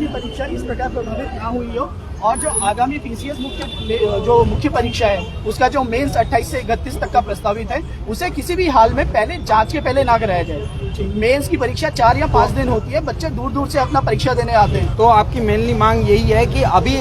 भी परीक्षा इस प्रकार प्रभावित ना हुई हो और जो आगामी पीसीएस मुख्य परीक्षा है उसका जो मेंस 28 से 31 तक का प्रस्तावित है उसे किसी भी हाल में पहले जांच के पहले ना कराया जाए। मेंस की परीक्षा 4 या 5 दिन होती है, बच्चे दूर दूर से अपना परीक्षा देने आते हैं। तो आपकी मेनली मांग यही है कि अभी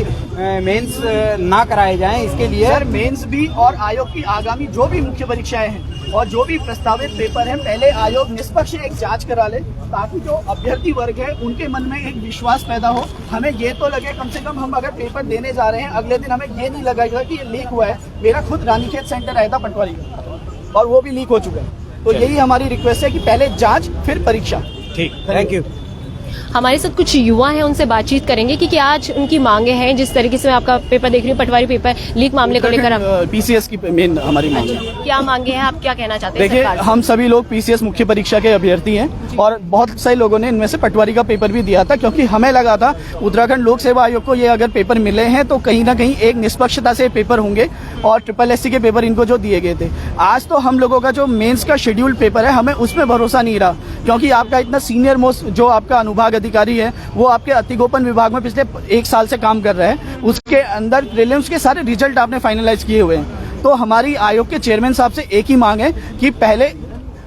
मेंस ना कराए जाएं, इसके लिए सर मेंस भी और आयोग की आगामी जो भी मुख्य परीक्षाएं हैं और जो भी प्रस्तावित पेपर हैं पहले आयोग निष्पक्ष एक जांच करा ले ताकि जो अभ्यर्थी वर्ग है उनके मन में एक विश्वास पैदा हो। हमें ये तो लगे कम से कम हम अगर पेपर देने जा रहे हैं अगले दिन हमें ये नहीं लगेगा कि ये लीक हुआ है। मेरा खुद रानीखेत सेंटर आया था पटवारी का और वो भी लीक हो चुका है। तो यही हमारी रिक्वेस्ट है कि पहले जांच फिर परीक्षा। ठीक, थैंक यू। हमारे साथ कुछ युवा हैं, उनसे बातचीत करेंगे कि आज उनकी मांगे हैं। जिस तरीके से मैं आपका पेपर देख रही हूँ, पटवारी पेपर लीक मामले को लेकर पीसीएस की मेन हमारी मांग है। क्या मांगे हैं, आप क्या कहना चाहते हैं? देखिए, हम सभी लोग पीसीएस मुख्य परीक्षा के अभ्यर्थी हैं और बहुत से लोगों ने इनमें से पटवारी का पेपर भी दिया था क्योंकि हमें लगा था उत्तराखंड लोक सेवा आयोग को ये अगर पेपर मिले हैं तो कहीं ना कहीं एक निष्पक्षता से पेपर होंगे और SSC के पेपर इनको जो दिए गए थे। आज तो हम लोगों का जो मेंस का शेड्यूल पेपर है हमें उसमें भरोसा नहीं रहा क्योंकि आपका इतना सीनियर मोस्ट जो आपका अनुभाग अधिकारी है वो आपके अतिगोपन विभाग में पिछले 1 साल से काम कर रहे हैं। उसके अंदर प्रीलिम्स के सारे रिजल्ट आपने फाइनलाइज किए हुए हैं। तो हमारी आयोग के चेयरमैन साहब से एक ही मांग है कि पहले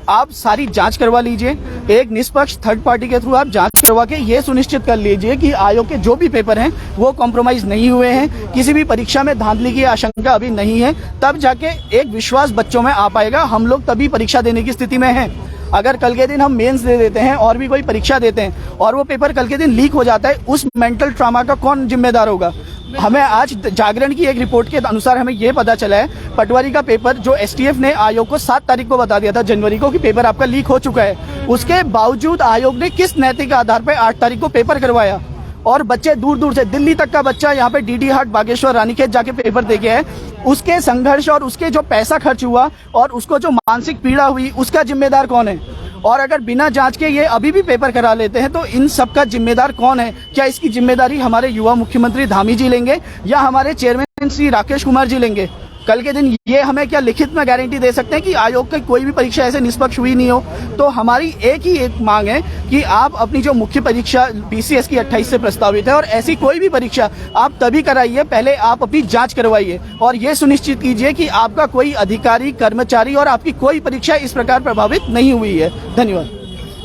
आप सारी जांच करवा लीजिए, एक निष्पक्ष थर्ड पार्टी के थ्रू आप जांच करवा के ये सुनिश्चित कर लीजिए कि आयोग के जो भी पेपर हैं वो कॉम्प्रोमाइज नहीं हुए हैं, किसी भी परीक्षा में धांधली की आशंका अभी नहीं है। तब जाके एक विश्वास बच्चों में आ पाएगा, हम लोग तभी परीक्षा देने की स्थिति में हैं। अगर कल के दिन हम मेंस दे देते हैं और भी कोई परीक्षा देते हैं और वो पेपर कल के दिन लीक हो जाता है, उस मेंटल ट्रॉमा का कौन जिम्मेदार होगा? हमें आज जागरण की एक रिपोर्ट के अनुसार हमें ये पता चला है पटवारी का पेपर जो STF ने आयोग को 7 तारीख को बता दिया था जनवरी को कि पेपर आपका लीक हो चुका है। उसके बावजूद आयोग ने किस नैतिक आधार पर 8 तारीख को पेपर करवाया और बच्चे दूर दूर से दिल्ली तक का बच्चा यहाँ पे DD हाट, बागेश्वर, रानीखेत जाके पेपर देके है। उसके संघर्ष और उसके जो पैसा खर्च हुआ और उसको जो मानसिक पीड़ा हुई उसका जिम्मेदार कौन है? और अगर बिना जांच के ये अभी भी पेपर करा लेते हैं तो इन सब का जिम्मेदार कौन है? क्या इसकी जिम्मेदारी हमारे युवा मुख्यमंत्री धामी जी लेंगे या हमारे चेयरमैन श्री राकेश कुमार जी लेंगे? कल के दिन ये हमें क्या लिखित में गारंटी दे सकते हैं कि आयोग की कोई भी परीक्षा ऐसे निष्पक्ष हुई नहीं हो? तो हमारी एक मांग है कि आप अपनी जो मुख्य परीक्षा पीसीएस की 28 से प्रस्तावित है और ऐसी कोई भी परीक्षा आप तभी कराइए, पहले आप अपनी जांच करवाइए और ये सुनिश्चित कीजिए कि आपका कोई अधिकारी, कर्मचारी और आपकी कोई परीक्षा इस प्रकार प्रभावित नहीं हुई है। धन्यवाद।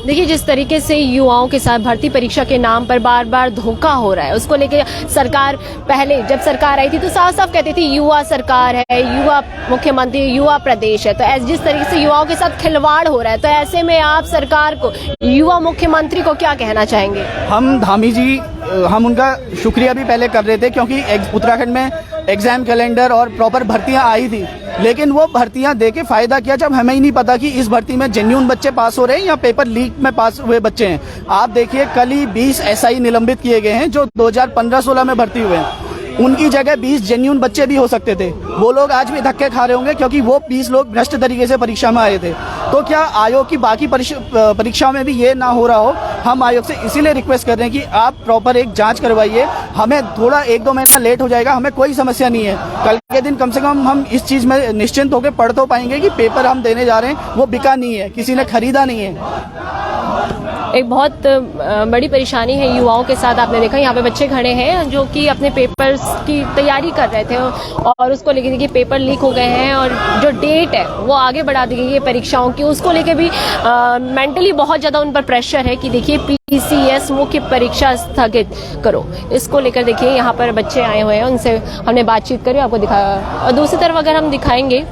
देखिए, जिस तरीके से युवाओं के साथ भर्ती परीक्षा के नाम पर बार बार धोखा हो रहा है, उसको लेके सरकार पहले जब सरकार आई थी तो साफ साफ कहती थी युवा सरकार है, युवा मुख्यमंत्री, युवा प्रदेश है। तो जिस तरीके से युवाओं के साथ खिलवाड़ हो रहा है तो ऐसे में आप सरकार को, युवा मुख्यमंत्री को क्या कहना चाहेंगे? हम धामी जी, हम उनका शुक्रिया भी पहले कर रहे थे क्योंकि उत्तराखंड में एग्जाम कैलेंडर और प्रॉपर भर्तियां आई थी, लेकिन वो भर्तियां देके फायदा किया जब हमें ही नहीं पता कि इस भर्ती में जेन्युइन बच्चे पास हो रहे हैं या पेपर लीक में पास हुए बच्चे हैं। आप देखिए, कल ही 20 SI निलंबित किए गए हैं जो 2015-16 में भर्ती हुए हैं। उनकी जगह 20 जेन्युइन बच्चे भी हो सकते थे। वो लोग आज भी धक्के खा रहे होंगे क्योंकि वो 20 लोग भ्रष्ट तरीके से परीक्षा में आए थे। तो क्या आयोग की बाकी परीक्षाओं में भी ये ना हो रहा हो? हम आयोग से इसीलिए रिक्वेस्ट कर रहे हैं कि आप प्रॉपर एक जांच करवाइए। हमें थोड़ा 1-2 महीना लेट हो जाएगा, हमें कोई समस्या नहीं है। कल के दिन कम से कम हम इस चीज में निश्चिंत होकर पढ़ तो पाएंगे कि पेपर हम देने जा रहे हैं वो बिका नहीं है, किसी ने खरीदा नहीं है। एक बहुत बड़ी परेशानी है युवाओं के साथ। आपने देखा यहाँ पे बच्चे खड़े हैं जो कि अपने पेपर्स की तैयारी कर रहे थे और उसको लेके देखिए पेपर लीक हो गए हैं और जो डेट है वो आगे बढ़ा दी गई है परीक्षाओं की। उसको लेके भी मेंटली बहुत ज़्यादा उन पर प्रेशर है कि देखिए PCS मुख्य परीक्षा स्थगित करो। इसको लेकर देखिए यहाँ पर बच्चे आए हुए हैं, उनसे हमने बातचीत करी, आपको दिखाया। और दूसरी तरफ अगर हम दिखाएंगे,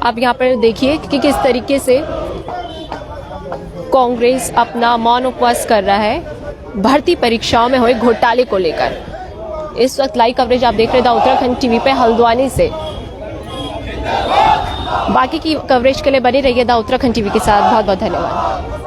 आप यहाँ पर देखिए कि किस तरीके से कांग्रेस अपना मौन उपवास कर रहा है भर्ती परीक्षाओं में हुए घोटाले को लेकर। इस वक्त लाइव कवरेज आप देख रहे थे उत्तराखंड टीवी पे हल्द्वानी से। बाकी की कवरेज के लिए बने रहिए उत्तराखंड टीवी के साथ। बहुत बहुत धन्यवाद।